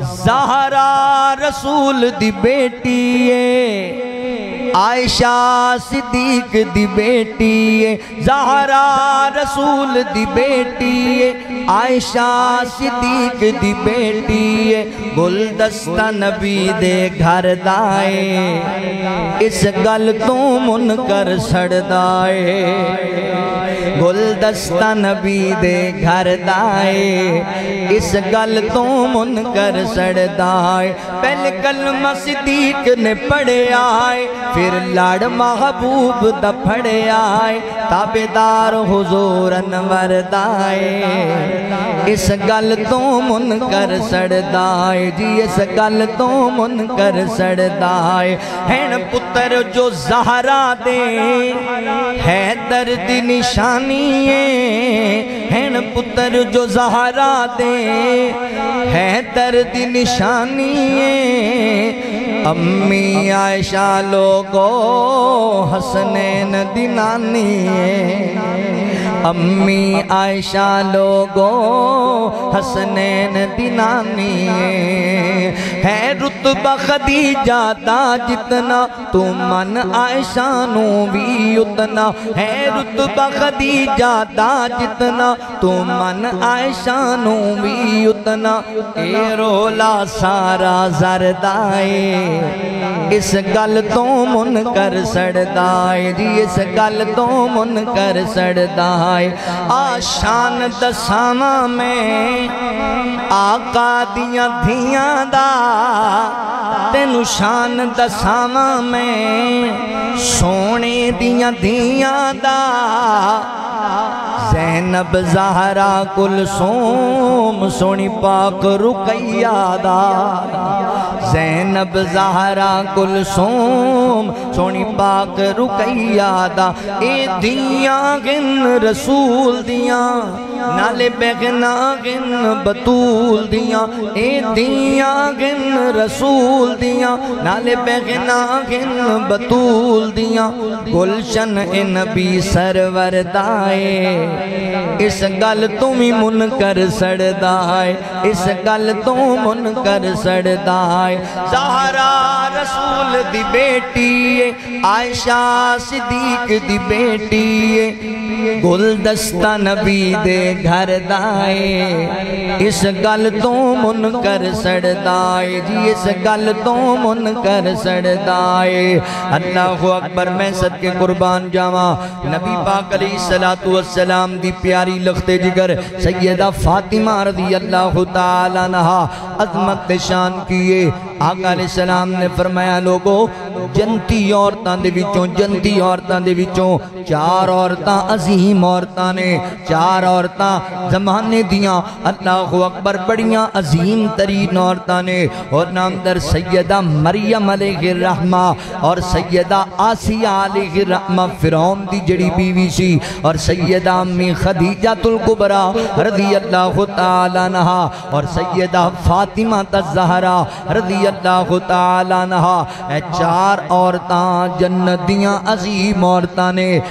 ज़हरा रसूल दी बेटी है, आयशा सिद्दीक दी बेटी है। ज़हरा रसूल दी बेटी है, आयशा सिद्दीक दी बेटी है। गुलदस्ता नबी दे घर दाए, इस गल तो मुनकर सड़दा है। गुलदस्ता नबी दे घर दाए, इस गल तो मुनकर सड़दा है। पहले कलमा सिद्दीक ने पढ़िया है, फिर लाड़ महबूब दा फड़िया है। ताबेदार हुजूर अनवर दाए, इस गल तो मुनकर सड़दा है जी, इस गल तो मुनकर सड़दा है। हैन पुत्र जो ज़हरा दे है दर्द निशानी है, हैन पुत्र जो ज़हरा दे है दर्द निशानी है। अम्मी आयशा लोगो हसनैन दी नानी है, अम्मी आयशा लोगो हसनैन दी नानी है। रुतबा खदीजा दा जितना तू मन आयशा नू भी उतना है। रुतबा खदीजा दा जितना तू मन आयशा नू भी उतना। ए रोला सारा जरदाए, इस गल तो मुनकर सड़दा है जी, इस गल तो मुनकर सड़दा है। आशान दसावा में आका दियां धियां दा, तेनू शान दसावा में सोने दियां धियां दा। ज़ैनब ज़हरा कुलसूम सोनी पाक रुकैया दा, ज़ैनब ज़हरा कुलसूम सोनी पाक रुकैया दा। ए दियां गिन रसूल दियां, नाले बेगना गिन बतूल दियां। ए दियां गिन रसूल दियां, नाले बेगना गिन बतूल दियां। गुलशन ए नबी सरवर दाए, इस गल तुम ही मुनकर सड़दा है, इस गल तो मुनकर सड़दा है। ज़हरा रसूल दी बेटी है, आयशा सिद्दीक दी बेटी है। गुलदस्ता नबी दे घर दाए, इस गल तो मुनकर सड़दा है जी, इस गल तो मुनकर सड़दा है। अल्लाहु अकबर। मैं सदके कुर्बान जावा नबी पाक अलैहिस्सलातु वस्सलाम दी प्यारी लख्ते जिगर सैयदा फातिमा रज़ी अल्लाह तआला अन्हा अज़मत शान किए। आका अलैहिस्सलाम ने फरमाया लोगो जन्नती औरतां दे विचों, जन्नती औरतां दे विचों चार औरतां अजीम औरतां ने, चार औरतां ज़माने दियां अल्लाहु अकबर बड़ियां अजीम तरीन औरतां ने। और नाम दर सैयदा मरियम अलैहिर्रहमा और सैयदा आसिया अलैहिर्रहमा फिरौन दी जड़ी बीवी सी, और सैयदा अम्मी खदीजातुल कुबरा रज़ी अल्लाह तआला अन्हा और सैयदा फातिमा ज़हरा रज़ी अल्लाह तआला अन्हा। चार औरतां जन्नत दियां अजीम औरतां ने।